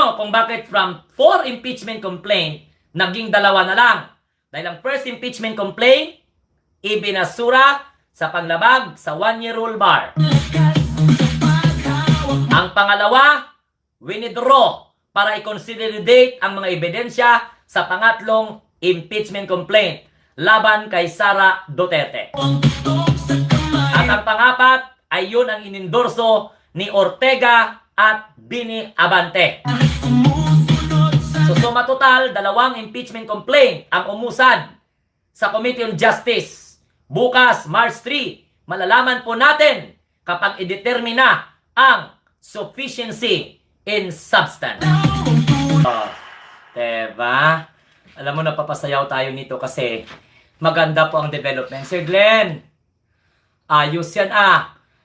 nyo kung bakit from 4 impeachment complaint, naging 2 na lang. Dahil ang first impeachment complaint, ibinasura sa paglabag sa 1-year rule bar. Ang pangalawa, winidraw para i-consolidate ang mga ebidensya sa pangatlong impeachment complaint laban kay Sara Duterte. At ang pangapat ay yun ang inendorso ni Ortega at Bini Abante. So suma total, 2 impeachment complaint ang umusad sa Committee on Justice. Bukas, March 3, malalaman po natin kapag i-determina ang sufficiency in substance. Diba? Alam mo, napapasayaw tayo nito kasi maganda po ang development. Sir Glenn, ayos yan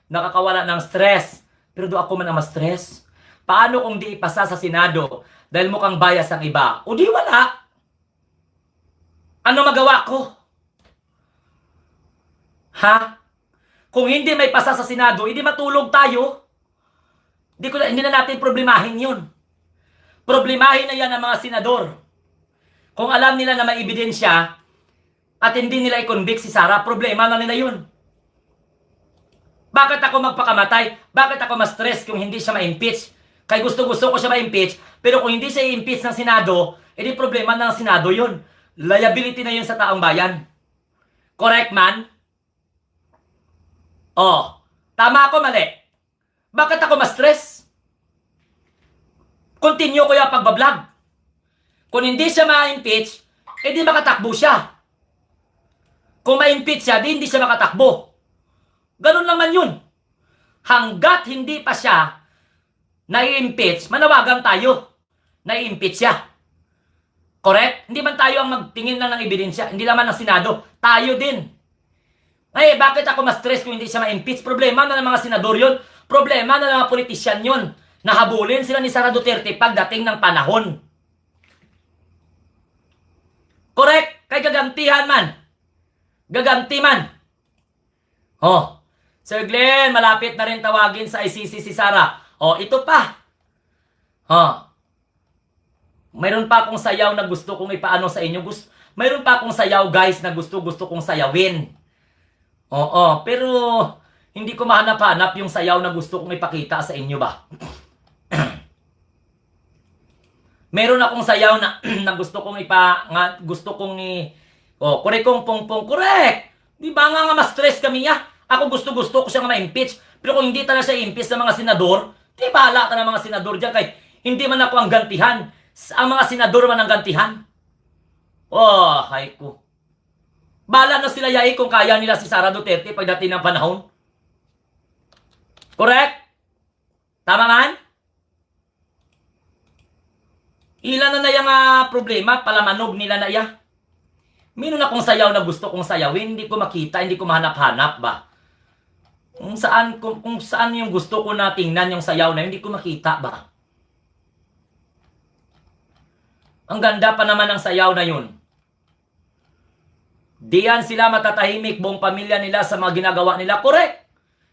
nakakawala ng stress. Pero do ako man ang ma-stress. Paano kung di ipasa sa Senado dahil mukhang bias ang iba? O di wala. Ano magawa ko? Ha? Kung hindi may pasa sa Senado, hindi matulog tayo. Hindi na natin problemahin yun. Problemahin na yan ang mga senador. Kung alam nila na may ebidensya at hindi nila i-convict si Sara, problema na nila yun. Bakit ako magpakamatay? Bakit ako ma-stress kung hindi siya ma-impeach? Kaya gusto-gusto ko siya ma-impeach, pero kung hindi siya i-impeach ng Senado, edi problema ng Senado yun. Liability na yun sa taong bayan. Correct, man? Oh, tama ako, mali. Bakit ako ma-stress? Continue ko yung pagbablog. Kung hindi siya ma-impeach, edi makatakbo siya. Kung ma-impeach siya, di hindi siya makatakbo. Ganun naman yun. Hanggat hindi pa siya nai-impeach, manawagan tayo. Nai-impeach siya. Correct? Hindi man tayo ang magtingin lang ng ebidensya. Hindi naman ng Senado. Tayo din. Ay, bakit ako ma-stress kung hindi siya ma-impeach? Problema na ng mga senador yun. Problema na ng mga politisyan yun. Nahabulin sila ni Sara Duterte pagdating ng panahon. Correct? Kay gagantihan man. Gaganti man. Oh, Sir Glenn, malapit na rin tawagin sa ICC si Sara. Oh, ito pa. Oh, mayroon pa akong sayaw na gusto kong ipaano sa inyo. Mayroon pa akong sayaw, guys, na gusto kong sayawin. Oo, pero hindi ko mahanap-hanap yung sayaw na gusto kong ipakita sa inyo ba? Meron akong sayaw na na gusto kong kurekong pong correct. Di ba nga ma-stress kami ya? Ako gusto ko siyang ma-impeach. Pero kung hindi talaga siya i-impeach ng mga senador, di bahala ta ng mga senador diyan kay hindi man ako ang gantihan. Ang mga senador man ang gantihan. Oh, hay ko. Bahala na sila yai kung kaya nila si Sara Duterte pagdating ng panahon. Correct? Tama man? Ilan na yung problema, palamanog nila na iya. Meron akong sayaw na gusto kong sayawin, hindi ko makita, hindi ko mahanap-hanap ba? Kung saan yung gusto ko na tingnan yung sayaw na hindi ko makita ba? Ang ganda pa naman ng sayaw na yun. Diyan sila matatahimik, buong pamilya nila sa mga ginagawa nila. Correct!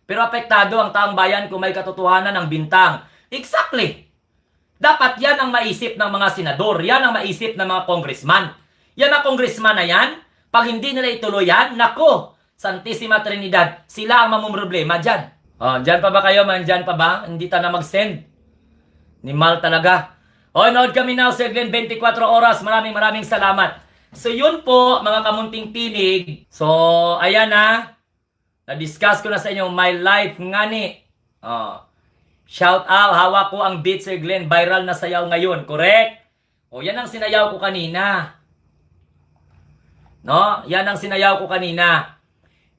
Pero apektado ang taong bayan kung may katotohanan ng bintang. Exactly! Dapat yan ang maisip ng mga senador. Yan ang maisip ng mga congressman. Yan ang congressman na yan. Pag hindi nila ituloy yan, nako, Santissima Trinidad, sila ang mamumroblema dyan. Oh, dyan pa ba kayo, man? Dyan pa ba? Hindi ta na mag-send. Nimal talaga. Oh, nood kami now, Sir Glenn, 24 oras. Maraming salamat. So, yun po, mga kamunting tinig. So, ayan na. Na-discuss ko na sa inyo, my life nga ni. Oh. Shout out, hawak ko ang beat, Sir Glenn. Viral na sayaw ngayon, correct? O, yan ang sinayaw ko kanina. No? Yan ang sinayaw ko kanina.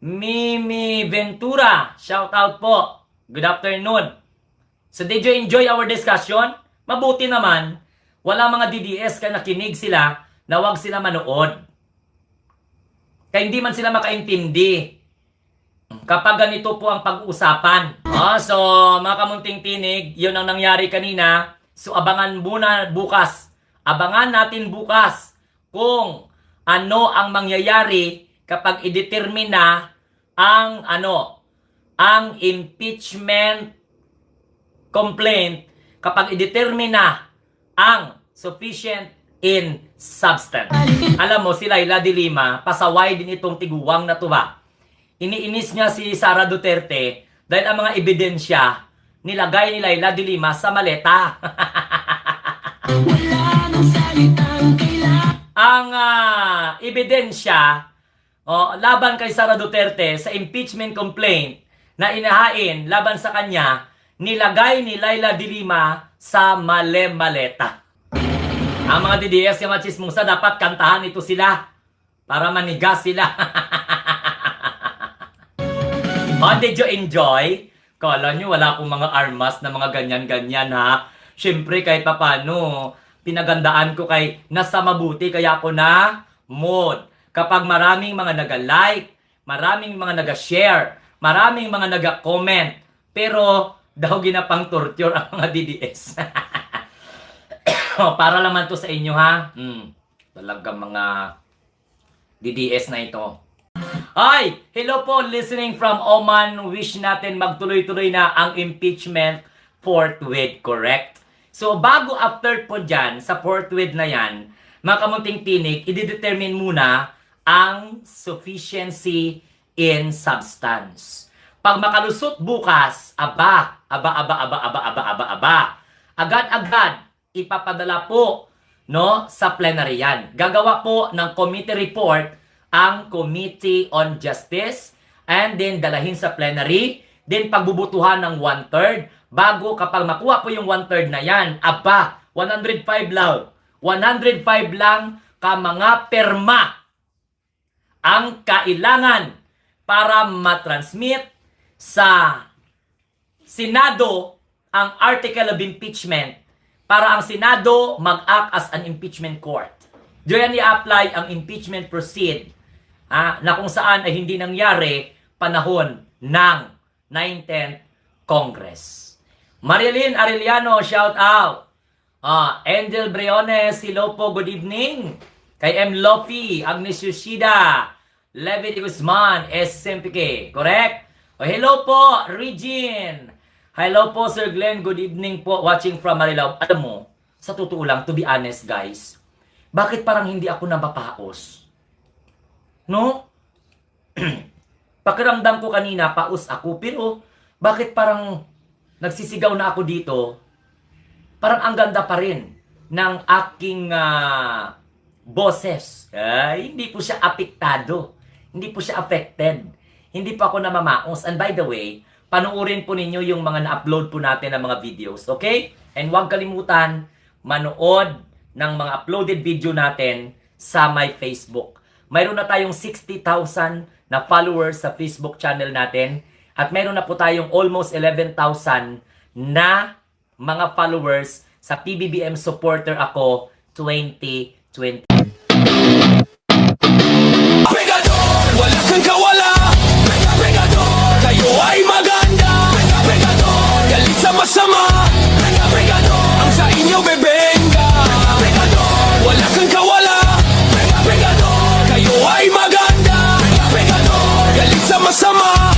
Mimi Ventura, shout out po. Good afternoon. So, did you enjoy our discussion? Mabuti naman, walang mga DDS kaya nakinig sila na wag sila manood. Kaya hindi man sila makaintindi kapag ganito po ang pag-uusapan. So, mga kamunting tinig, yun ang nangyari kanina. So, abangan muna bukas. Abangan natin bukas kung ano ang mangyayari kapag i-determine ang impeachment complaint, kapag i-determine ang sufficient in substance. Alam mo, si Laila de Lima, pasaway din itong tiguwang na tuba. Iniinis niya si Sara Duterte dahil ang mga ebidensya nilagay ni Laila de Lima sa maleta. Ang ebidensya laban kay Sara Duterte sa impeachment complaint na inahain laban sa kanya, nilagay ni Laila de Lima sa maleta. Ang mga DDS yung mga chismosa, dapat kantahan ito sila para manigas sila. Did you enjoy? Kala nyo wala akong mga armas na mga ganyan-ganyan ha. Siyempre kahit papano, pinagandaan ko kay nasa mabuti kaya ako na mood. Kapag maraming mga naga-like, maraming mga naga-share, maraming mga naga-comment, pero daw ginapang torture ang mga DDS. Para naman to sa inyo ha. Talagang mga DDS na ito. Ay, hello po, listening from Oman. Wish natin magtuloy-tuloy na ang impeachment forthwith, correct? So, bago after po dyan, sa forthwith na yan, mga kamunting tinig, i-determine muna ang sufficiency in substance. Pag makalusot bukas, agad-agad, ipapadala po sa plenary yan. Gagawa po ng committee report ang Committee on Justice and then dalahin sa plenary, then pagbubutuhan ng 1/3 bago kapag makuha po yung 1/3 na yan, 105 lang. 105 lang ka mga perma ang kailangan para matransmit sa Senado ang article of impeachment para ang Senado mag-act as an impeachment court. Diyan i-apply ang impeachment proceed na kung saan ay hindi nangyari panahon ng 19th Congress. Marilyn Arellano, shout out. Angel Briones, hello po, good evening. Kay M. Lofi, Agnes Yoshida, Levi Guzman, SMPK, correct? Hello po, Regine. Hello po, Sir Glenn. Good evening po. Watching from Marilao. Alam mo, sa totoo lang, to be honest, guys, bakit parang hindi ako napapaos? No? Pakiramdam ko kanina, paus ako. Pero, bakit parang nagsisigaw na ako dito? Parang ang ganda pa rin ng aking boses. Hindi po siya apektado. Hindi po siya affected. Hindi pa ako namamaos. And by the way, panuorin po ninyo yung mga na-upload po natin ng mga videos, okay? And huwag kalimutan, manood ng mga uploaded video natin sa my Facebook. Mayroon na tayong 60,000 na followers sa Facebook channel natin. At mayroon na po tayong almost 11,000 na mga followers sa PBBM Supporter Ako 2020. Wala kang kawala, kayo ay maganda. Galit sa masama, ang sa inyo bebenga. Wala kang kawala, kayo ay maganda. Galit sa masama,